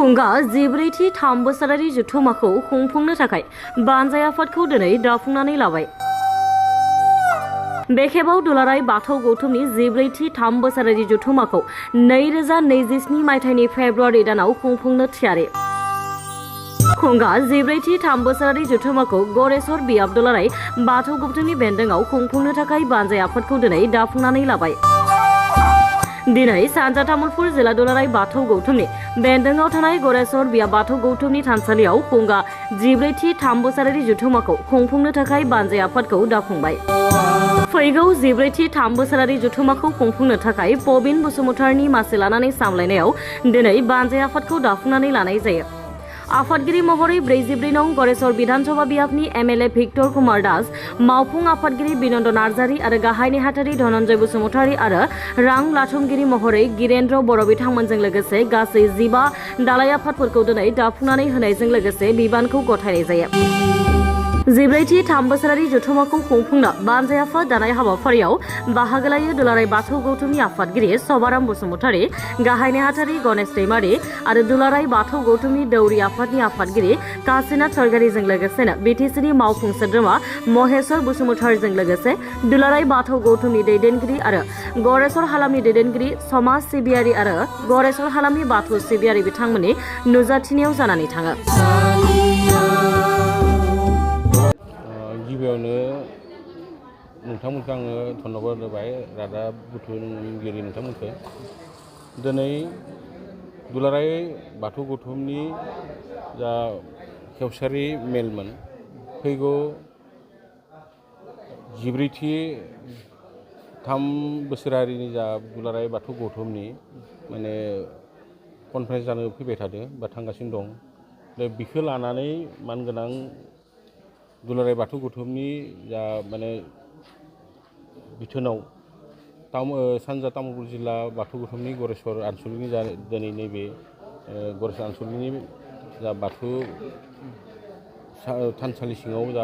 खुंगा 14थि 3 बोसोरारि जथुम्माखौ खुंफुंनो थाखाय बानजाय आफादखौ दिनै दाफुंनानै लाबाय। बे खेबाव दुलाराय बाथौ गौथुमनि 14थि 3 बोसोरारि जथुम्माखौ 2027 मायथाइनि फेब्रुवारि दानाव खुंफुंनो थियारि। खुंगा 14थि 3 बोसोरारि जथुम्माखौ गरेस्वर बियाब दुलाराय बाथौ गौथुमनि बेन्दोंआव खुंफुंनो थाखाय बानजाय आफादखौ दिनै दाफुंनानै लाबाय। दिनै सानजा तामुलपुर जिल्ला दुलाराय बाथौ गौथुमनि बेन्दोंआव थानाय गरेस्वर बियाब बाथौ गौथुमनि थानसालियाव खुंगा 14थि 3 बोसोरारि जथुम्माखौ खुंफुंनो थाखाय बानजाय आफादखौ दाफुंबाय। फैगौ 14थि 3 बोसोरारि जथुम्माखौ खुंफुंनो थाखाय पबिन बसुमतारीनि मासि लानानै सामलायनायाव दिनै बानजाय आफादखौ दाफुंनानै लानाय जायो। आफादगिरि महरै 44 नं गरेस्वर विधानसभा बियाबनि एमएलए भिक्टर कुमार दास, मावफुं आफादगिरि बिनन्द नार्जारी आरो गाहाय नेहाथारि धनन्जय बसुमतारी आरो रां लाथुमगिरि महरै गिरेन्द्र बर' बिथांमोनजों लोगोसे गासै 15 दालाय आफादफोरखौ दिनै दाफुंनानै होनायजों लोगोसे बिबानखौ गथायनाय जायो। 14थि 3 बोसोरारि जथुम्माखौ खुंफुंनो बानजाय आफाद दानाय हाबाफारियाव बाहागो लायो दुलाराय बाथौ गौथुमनि आफादगिरि सभाराम बसुमतारी, गाहाय नेहाथारि गणेश दैमारी आरो दुलाराय बाथौ गौथुमनि दौरि आफादनि आफादगिरि काशीनाथ सरगारीजों लोगोसेनो बिटिसिनि मावफुं सोद्रोमा महेश्वर बसुमतारीजों लोगोसे दुलाराय बाथौ गौथुमनि दैदेनगिरि आरो गरेस्वर हालामनि दैदेनगिरि, समाज सिबियारि आरो गरेस्वर हालामनि बाथौ सिबियारि बिथांमोननि नुजाथिनायाव जानानै थाङो। गिबियावनो नोंथांमोनखौ आङो धन्यबाद होबाय, रादाब बुथुमगिरि नोंथांमोनखौ। दिनै दुलाराय बाथौ गौथुमनि जा खेवसारि मेलमोन, फैगौ 14थि 3 बोसोरारिनि जा दुलाराय बाथौ गौथुमनि कनफारेन्स जानो फैबाय थादों बा थांगासिनो दं। दा बिखौ लानानै मानगोनां दुलाराय बाथौ गौथुमनि जा बिथोनाव सानजा तामुलपुर जिल्ला बाथौ गौथुमनि गरेस्वर आनसलिकनि जा दिनै नैबे गरेस्वर आनसलिकनि जा बाथौ थानसालि सिङाव जा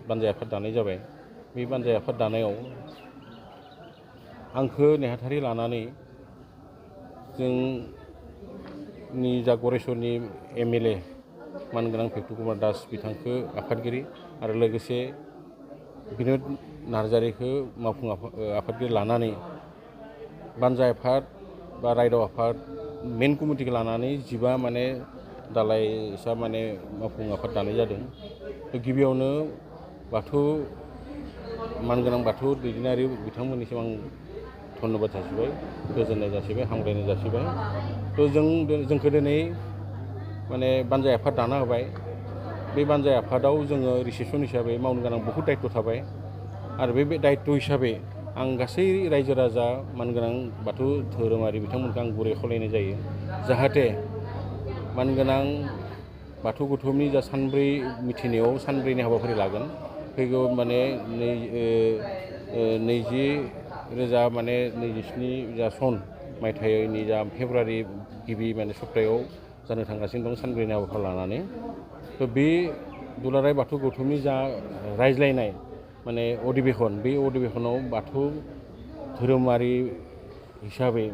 बानजाय आफाद दानाय जाबाय। बे बानजाय आफाद दानायाव आंखौ नेहाथारि लानानै जोंनि जा गरेस्वरनि एमएलए मानगोनां भिक्टर कुमार दास बिथांखौ आफादगिरि आरो लोगोसे बिनोद नार्जारीखौ मावफुं आफादगिरि लानानै बानजाय आफाद बा रायदाव आफाद मेन कमिटिखौ लानानै 15 दालायसा मावफुं आफाद दानाय जादों। गिबियावनो मानगोनां बाथौ दैदेनारि बिथांमोननिसिम आं धन्यबाद जासिबाय, गोजोननाय जासिबाय, हामलायनाय जासिबाय। जोंखौ दिनै बानजाय आफाद दाना होबाय। बे बानजाय आफादाव जोङो रिसेपसन हिसाबै मावनो गोनां बहुद दायित्व थाबाय आरो बे दायित्व हिसाबै आं गासै रायजो राजा मानगोनां बाथौ धोरोमारि बिथांमोनखौ आं गुरै खावलायनाय जायो, जाहाथे मानगोनां बाथौ गौथुमनि जा सानब्रै मिथिनायाव सानब्रैनि हाबाफारि लागोन। फैगौ 2027 जा सन मायथाइनि जा फेब्रुवारि गिबि सप्तायाव जानो थांगासिनो दं सानब्रैनि हाबाफारि लानानै। बे दुलाराय बाथौ गौथुमनि जा रायज्लायनाय अधिबेशन, बे अधिबेशनाव बाथौ धोरोमारि हिसाबै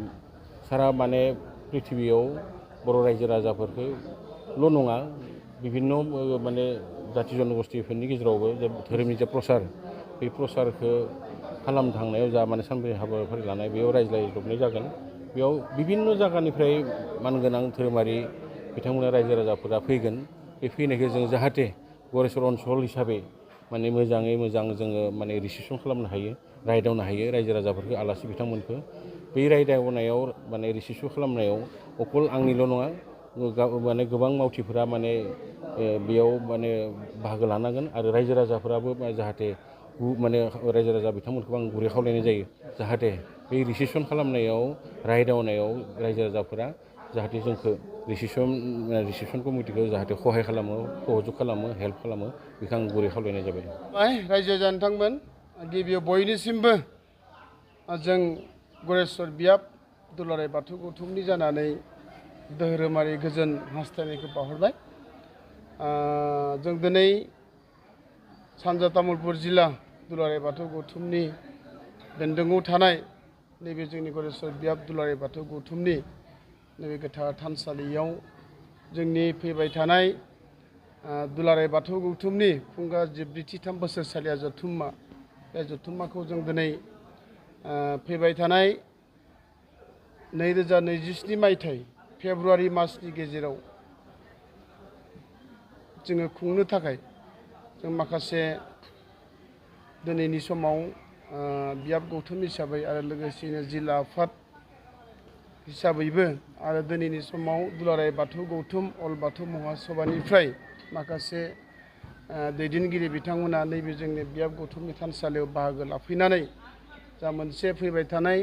सारा पृथिबियाव बर' रायजो राजाफोरखौल' नङा, बिभिन्न जाथि जनगोष्ठीफोरनि गेजेरावबो धोरोमनि जा प्रसार, बे प्रसारखौ खालामनो थांनायाव जा सानब्रै हाबाफारि लानाय, बेयाव रायज्लायजोबनाय जागोन। बेयाव बिभिन्न जायगानिफ्राय मानगोनां धोरोमारि बिथांमोना रायजो राजाफोरा फैगोन। बे फैनायखौ जों जाहाथे गरेस्वर ओनसोल हिसाबै मोजाङै मोजां जोङो रिसिपसन खालामनो हायो, रायदावनो हायो रायजो राजाफोरखौ, आलासि बिथांमोनखौ। बे रायदावनायाव रिसिपसन खालामनायाव अकल आंनिल' नङा, गोबां मावथिफोरा बेयाव बाहागो लानांगोन आरो रायजो राजाफोराबो जाहाथे रायजो राजा बिथांमोनखौ आं गुरै खावलायनाय जायो, जाहाथे बे रिसिपसन खालामनायाव रायदावनायाव रायजो राजाफोरा जाहाथे जोंखौ रिसिपसन कमिटिखौ जाहाथे सहाय खालामो, सहजुग खालामो, हेल्प खालामो, बेखौ आं गुरै खावलायनाय जाबाय। रायजो नोंथांमोन, गिबियाव बयनिसिमबो जों गरेस्वर बियाब दुलाराय बाथौ गौथुमनि जानानै धोरोमारि गोजोन हास्थायनायखौ बावहरबाय। जों दिनै सानजा तामुलपुर जिल्ला दुलाराय बाथौ गौथुमनि बेन्दोङाव थानाय नैबे जोंनि गरेस्वर बियाब दुलाराय बाथौ गौथुमनि नैबे गोथार थानसालियाव जोंनि फैबाय थानाय दुलाराय बाथौ गौथुमनि खुंगा 73 बोसोरसालिया जथुम्मा बे जथुम्माखौ जों दिनै फैबाय थानाय 2027 मायथाइ फेब्रुवारि मासनि गेजेराव जोङो खुंनो थाखाय जों माखासे दिनैनि समाव बियाब गौथुम हिसाबै आरो लोगोसेनो जिल्ला आफाद हिसाबैबो आरो दिनैनि समाव दुलाराय बाथौ गौथुम अल बाथौ महासभानिफ्राय माखासे दैदेनगिरि बिथांमोना नैबे जोंनि बियाब गौथुमनि थानसालियाव बाहागो लाफैनानै जा मोनसे फैबाय थानाय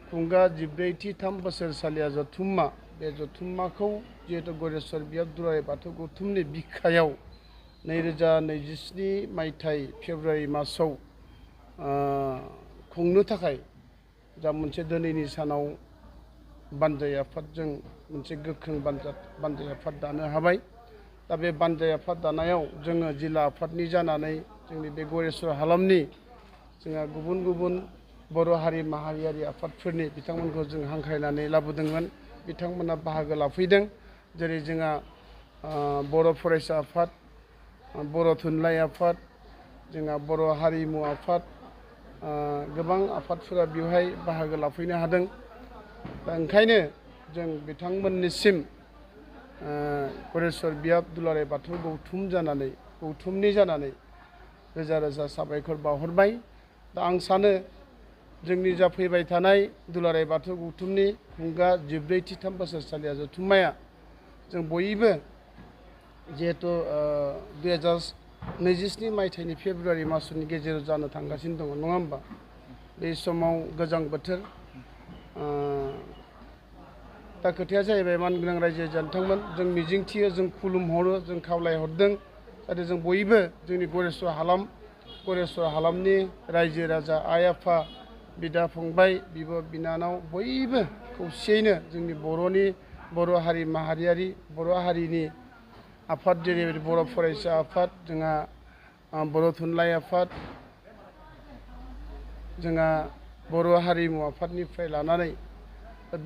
खुंगा 73 बोसोरसालिया जथुम्मा बे जथुम्माखौ जिहेतु गरेस्वर बियाब दुलाराय बाथौ गौथुमनि बिखायाव 2027 मायथाइ फेब्रुवारि मासाव खुंनो थाखाय जा मोनसे दिनैनि सानाव बानजाय आफादजों मोनसे गोख्रों बानजाय आफाद दानो हाबाय। दा बे बानजाय आफाद दानायाव जोङो जिल्ला आफादनि जानानै जोंनि बे गरेस्वर हालामनि जोंहा गुबुन गुबुन बर' हारि माहारियारि आफादफोरनि बिथांमोनखौ जों हांख्रायनानै लाबोदोंमोन। बिथांमोना बाहागो लाफैदों। जेरै जोंहा बर' फरायसा आफाद, बर' थुनलाइ आफाद, जोंहा बर' हारिमु आफाद, गोबां आफादफोरा बेवहाय बाहागो लाफैनो हादों। दा ओंखायनो जों बिथांमोननिसिम गरेस्वर बियाब दुलाराय बाथौ गौथुमनि जानानै रोजा रोजा साबायखर बावहरबाय। दा आं सानो जोंनि जा फैबाय थानाय दुलाराय बाथौ गौथुमनि खुंगा 73 बोसोरसालिया जथुम्माया जों बयबो जिहेतु 2027 मायथाइनि फेब्रुवारि मासनि गेजेराव जानो थांगासिनो दङ, नङा होमबा? बे समाव गोजां बोथोर। दा खोथाया जाहैबाय मानगोनां रायजो जान्थांमोन, जों मिजिंथियो, जों खुलुमहरो, जों खावलायहरदों जाहाथे जों बयबो जोंनि गरेस्वर हालामनि रायजो राजा, आइ आफा, बिदा फंबाय, बिब' बिनानाव बयबो खौसेयैनो जोंनि बर' हारि माहारियारि बर' हारिनि आफाद जेरैबायदि बर' फरायसा आफाद, जोंहा बर' थुनलाइ आफाद, जोंहा बर' हारिमु आफादनिफ्राय लानानै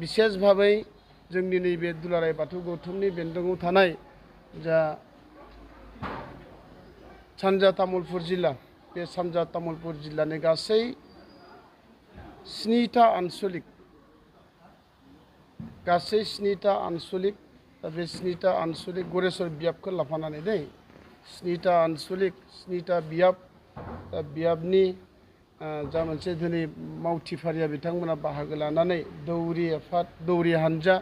बिसेस भाबै जोंनि नैबे दुलाराय बाथौ गौथुमनि बेन्दोङाव थानाय जा सानजा तामुलपुर जिल्ला, बे सानजा तामुलपुर जिल्लानि गासै 7टा आनसलिक दा बे 7टा आनसलिक गरेस्वर बियाबखौ लाफानानै 7टा आनसलिक 7टा बियाब, दा बियाबनि जा मोनसे दिनै मावथिफारिया बिथांमोना बाहागो लानानै दौरि हानजा,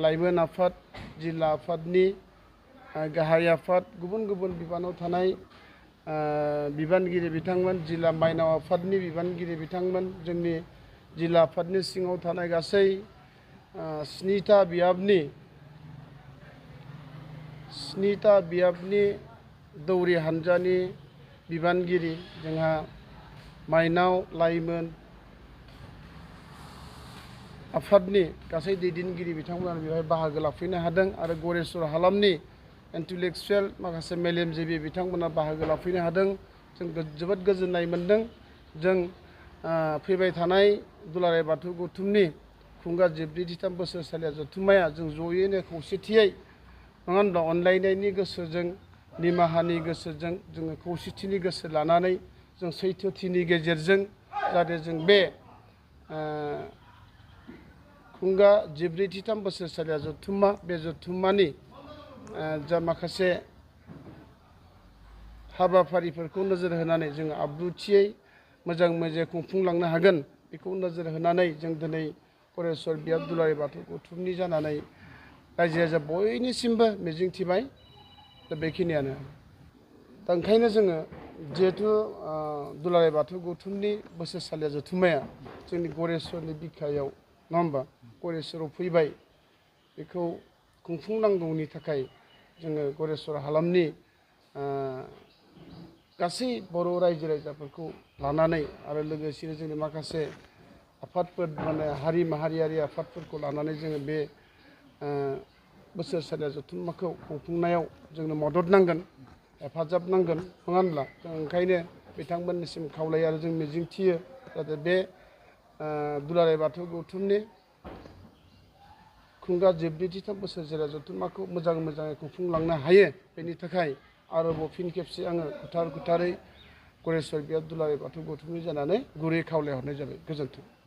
लाइमोन आफाद, जिल्ला आफादनि गाहाय आफाद, गुबुन गुबुन बिबानाव थानाय बिबानगिरि बिथांमोन, जिल्ला माइनाव आफादनि बिबानगिरि बिथांमोन, जोंनि जिल्ला आफादनि सिङाव थानाय गासै 7टा बियाबनि दौरि हानजानि बिबानगिरि, जोंहा माइनाव लाइमोन आफादनि गासै दैदेनगिरि बिथांमोना बेवहाय बाहागो लाफैनो हादों आरो गरेस्वर हालामनि इन्टेलेक्सुवेल माखासे मेलेमजिबि बिथांमोना बाहागो लाफैनो हादों। जों जोबोद गोजोननाय मोन्दों। जों फैबाय थानाय दुलाराय बाथौ गौथुमनि खुंगा 73 बोसोरसालिया जथुम्माया जों ज'यैनो खौसेथियै, नङा होनब्ला, अनलायनायनि गोसोजों, निमाहानि गोसोजों, जोङो खौसेथिनि गोसो लानानै जों सैथोथिनि गेजेरजों जाहाथे जों बे खुंगा 73 बोसोरसालिया जथुम्मा, बे जथुम्मानि जा माखासे हाबाफारिफोरखौ नोजोर होनानै जोङो आब्रुथियै मोजाङै खुंफुंलांनो हागोन, बेखौ नोजोर होनानै जों दिनै गरेस्वर बियाब दुलाराय बाथौ गौथुमनि जानानै रायजो राजा बयनिसिमबो मिजिंथिबाय। दा बेखिनियानो। दा ओंखायनो जोङो जिहेथु दुलाराय बाथौ गौथुमनि बोसोरसालिया जथुम्माया जोंनि गरेस्वरनि बिखायाव, नङा होमबा, गरेस्वराव फैबाय, बेखौ खुंफुंनांगौनि थाखाय जोङो गरेस्वर हालामनि गासै बर' रायजो राजाफोरखौ लानानै आरो लोगोसेनो जोंनि माखासे आफादफोर, हारि माहारियारि आफादफोरखौ लानानै जोङो बे बोसोरसालिया जथुम्माखौ खुंफुंनायाव जोंनो मदद नांगोन, हेफाजाब नांगोन, नङा होनब्ला? जों ओंखायनो बिथांमोननिसिम खावलायो आरो जों मिजिंथियो जाहाथे बे दुलाराय बाथौ गौथुमनि खुंगा 73 बोसोर जिल्ला जथुम्माखौ मोजाङै खुंफुंलांनो हायो बेनि थाखाय आरोबाव फिन खेबसे आङो गोथारै गरेस्वर बिबार दुलाराय बाथौ गौथुमनि जानानै गुरै खावलायहरनाय जाबाय। गोजोन्थों।